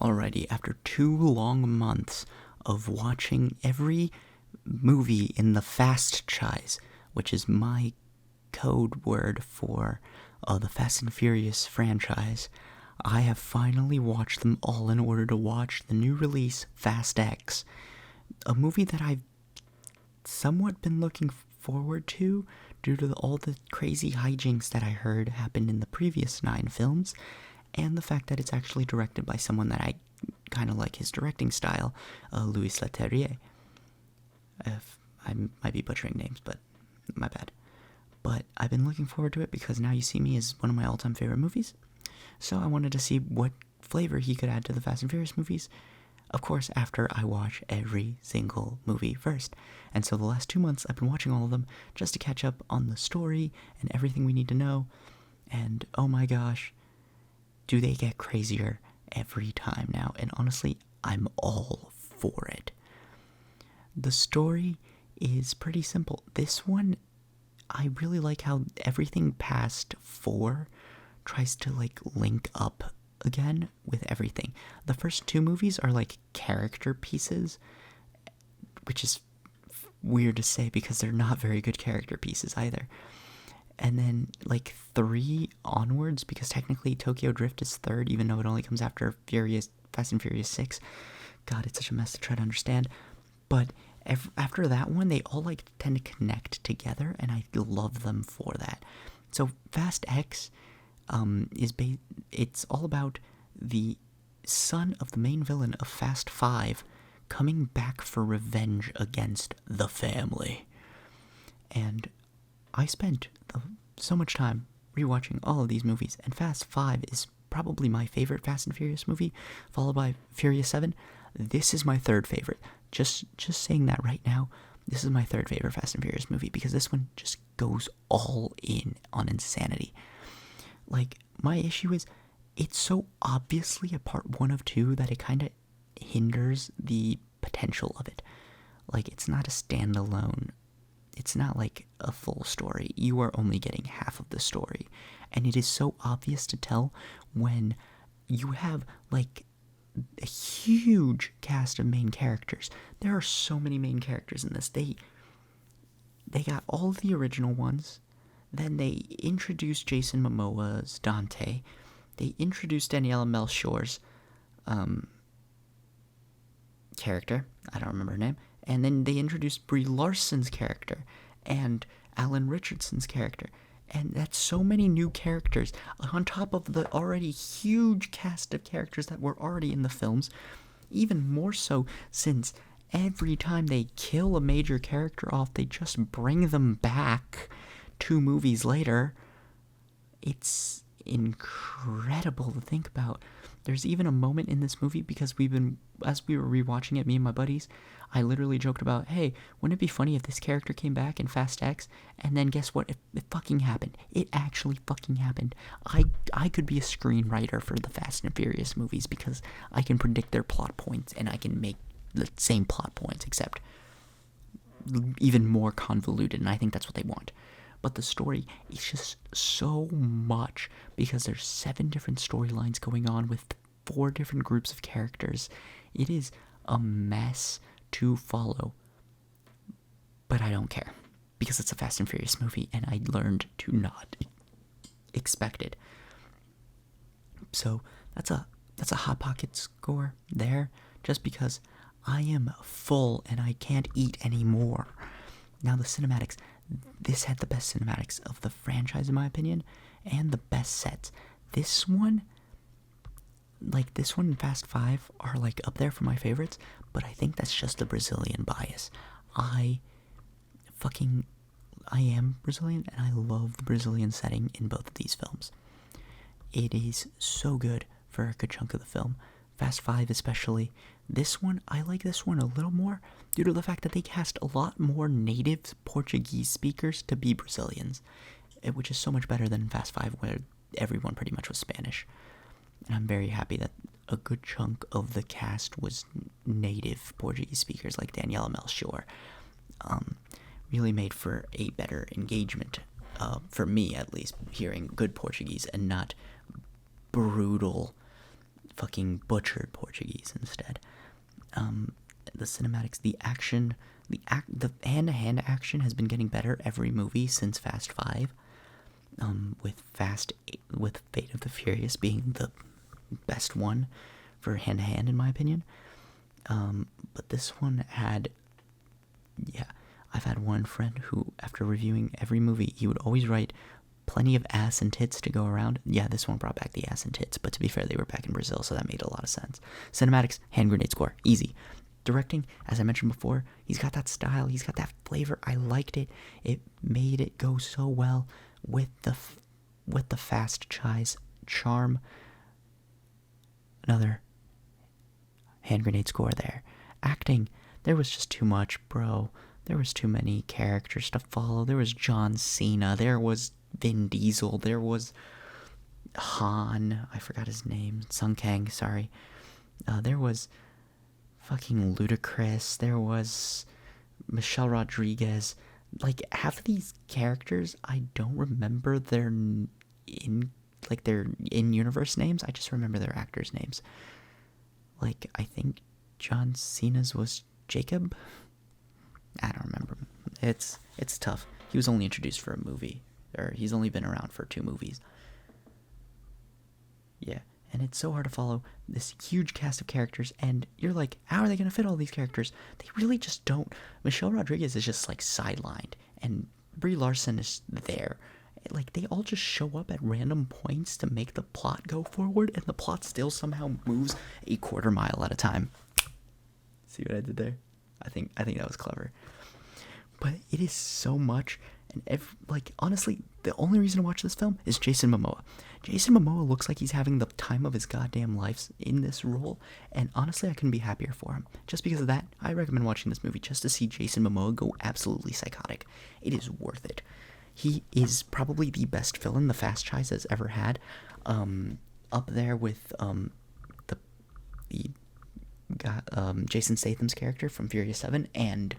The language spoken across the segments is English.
Alrighty, after 2 long months of watching every movie in the franchise, which is my code word for the Fast and Furious franchise, I have finally watched them all in order to watch the new release, Fast X, a movie that I've somewhat been looking forward to due to all the crazy hijinks that I heard happened in the previous 9 films, and the fact that it's actually directed by someone that I kind of like his directing style, Louis Leterrier. I might be butchering names, but my bad. But I've been looking forward to it because Now You See Me is one of my all-time favorite movies, so I wanted to see what flavor he could add to the Fast and Furious movies, of course, after I watch every single movie first. And so the last 2 months, I've been watching all of them just to catch up on the story and everything we need to know, and oh my gosh, do they get crazier every time now, and honestly, I'm all for it. The story is pretty simple. This one, I really like how everything past 4 tries to link up again with everything. The first 2 movies are like character pieces, which is weird to say because they're not very good character pieces either. And then 3 onwards, because technically Tokyo Drift is 3rd, even though it only comes after Fast and Furious 6. God, it's such a mess to try to understand. But after that one, they all tend to connect together, and I love them for that. So Fast X it's all about the son of the main villain of Fast 5 coming back for revenge against the family. And I spent so much time rewatching all of these movies, and Fast 5 is probably my favorite Fast and Furious movie, followed by Furious 7. This is my 3rd favorite. Just saying that right now, this is my 3rd favorite Fast and Furious movie, because this one just goes all in on insanity. My issue is, it's so obviously a part 1 of 2 that it kind of hinders the potential of it. It's not a standalone. It's not a full story. You are only getting half of the story. And it is so obvious to tell when you have, a huge cast of main characters. There are so many main characters in this. They got all of the original ones. Then they introduced Jason Momoa's Dante. They introduced Daniela Melchior's character. I don't remember her name. And then they introduced Brie Larson's character and Alan Richardson's character. And that's so many new characters on top of the already huge cast of characters that were already in the films. Even more so since every time they kill a major character off, they just bring them back 2 movies later. It's incredible to think about. There's even a moment in this movie, because as we were rewatching it, me and my buddies, I literally joked about, hey, wouldn't it be funny if this character came back in Fast X? And then guess what? It fucking happened. It actually fucking happened. I could be a screenwriter for the Fast and Furious movies, because I can predict their plot points, and I can make the same plot points, except even more convoluted, and I think that's what they want. But the story is just so much, because there's 7 different storylines going on with 4 different groups of characters. It is a mess to follow, but I don't care, because it's a Fast and Furious movie, and I learned to not expect it. So that's a Hot Pocket score there, just because I am full and I can't eat anymore. Now the cinematics. This had the best cinematics of the franchise, in my opinion, and the best sets. This one and Fast 5 are up there for my favorites, but I think that's just the Brazilian bias. I am Brazilian, and I love the Brazilian setting in both of these films. It is so good for a good chunk of the film. Fast 5 especially. This one, I like this one a little more due to the fact that they cast a lot more native Portuguese speakers to be Brazilians, which is so much better than Fast 5, where everyone pretty much was Spanish. And I'm very happy that a good chunk of the cast was native Portuguese speakers, like Daniela Melchior. Really made for a better engagement, for me at least, hearing good Portuguese and not brutal fucking butchered Portuguese instead. The cinematics, the action, the hand-to-hand action has been getting better every movie since Fast 5. With Fate of the Furious being the best one for hand-to-hand in my opinion. But this one had, I've had one friend who, after reviewing every movie, he would always write plenty of ass and tits to go around. Yeah, this one brought back the ass and tits, but to be fair, they were back in Brazil, so that made a lot of sense. Cinematics, hand grenade score, easy. Directing, as I mentioned before, he's got that style, he's got that flavor. I liked it. It made it go so well with the Fast Chai's charm. Another hand grenade score there. Acting, there was just too much, bro. There was too many characters to follow. There was John Cena. There was Vin Diesel. There was Han. I forgot his name. Sung Kang, sorry. There was fucking Ludacris. There was Michelle Rodriguez. Like, half of these characters, I don't remember their in-universe names. I just remember their actors' names. Like, I think John Cena's was Jacob? I don't remember. It's tough. He was only introduced for a movie. Or he's only been around for 2 movies. Yeah. And it's so hard to follow this huge cast of characters, and you're like, how are they going to fit all these characters? They really just don't. Michelle Rodriguez is just, like, sidelined, and Brie Larson is there. Like, they all just show up at random points to make the plot go forward, and the plot still somehow moves a quarter mile at a time. See what I did there? I think that was clever. But it is so much, and honestly, the only reason to watch this film is Jason Momoa. Jason Momoa looks like he's having the time of his goddamn life in this role, and honestly, I couldn't be happier for him. Just because of that, I recommend watching this movie just to see Jason Momoa go absolutely psychotic. It is worth it. He is probably the best villain the Fast Chais has ever had, up there with Jason Statham's character from Furious 7 and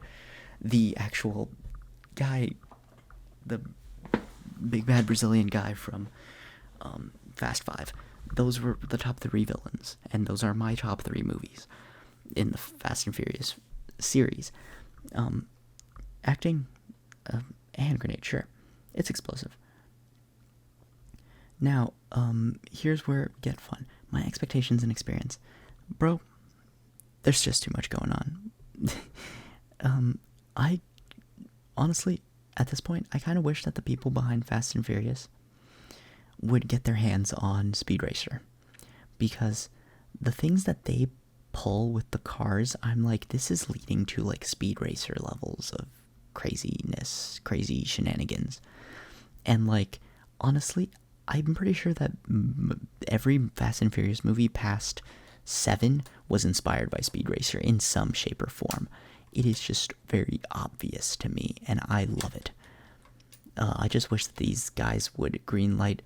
the actual guy, the big bad Brazilian guy from Fast 5. Those were the top 3 villains, and those are my top 3 movies in the Fast and Furious series. Acting, hand grenade, sure. It's explosive. Now, here's where it get fun. My expectations and experience. Bro, there's just too much going on. I honestly, at this point, I kind of wish that the people behind Fast and Furious would get their hands on Speed Racer, because the things that they pull with the cars, I'm like, this is leading to like Speed Racer levels of craziness, crazy shenanigans. And like, honestly, I'm pretty sure that every Fast and Furious movie past 7 was inspired by Speed Racer in some shape or form. It is just very obvious to me, and I love it. I just wish that these guys would greenlight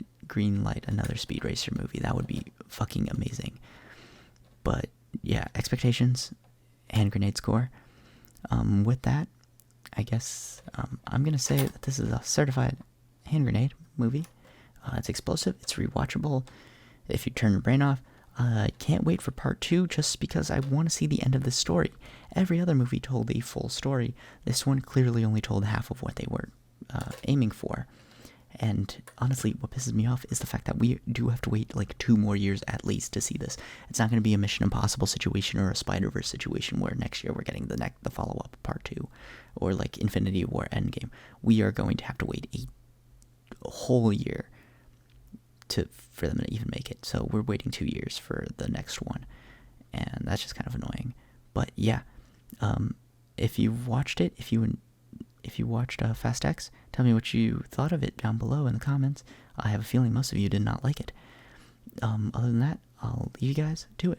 another Speed Racer movie. That would be fucking amazing. But yeah, expectations, hand grenade score. With that, I guess I'm gonna say that this is a certified hand grenade movie. It's explosive. It's rewatchable. If you turn your brain off, I can't wait for part 2 just because I want to see the end of this story. Every other movie told a full story. This one clearly only told half of what they were aiming for. And honestly, what pisses me off is the fact that we do have to wait like 2 more years at least to see this. It's not going to be a Mission Impossible situation or a Spider-Verse situation where next year we're getting the follow-up part 2, or like Infinity War Endgame. We are going to have to wait a whole year for them to even make it. So we're waiting 2 years for the next one, and that's just kind of annoying. But yeah, if you've watched it, if you watched Fast X, tell me what you thought of it down below in the comments. I have a feeling most of you did not like it. Other than that, I'll leave you guys to it.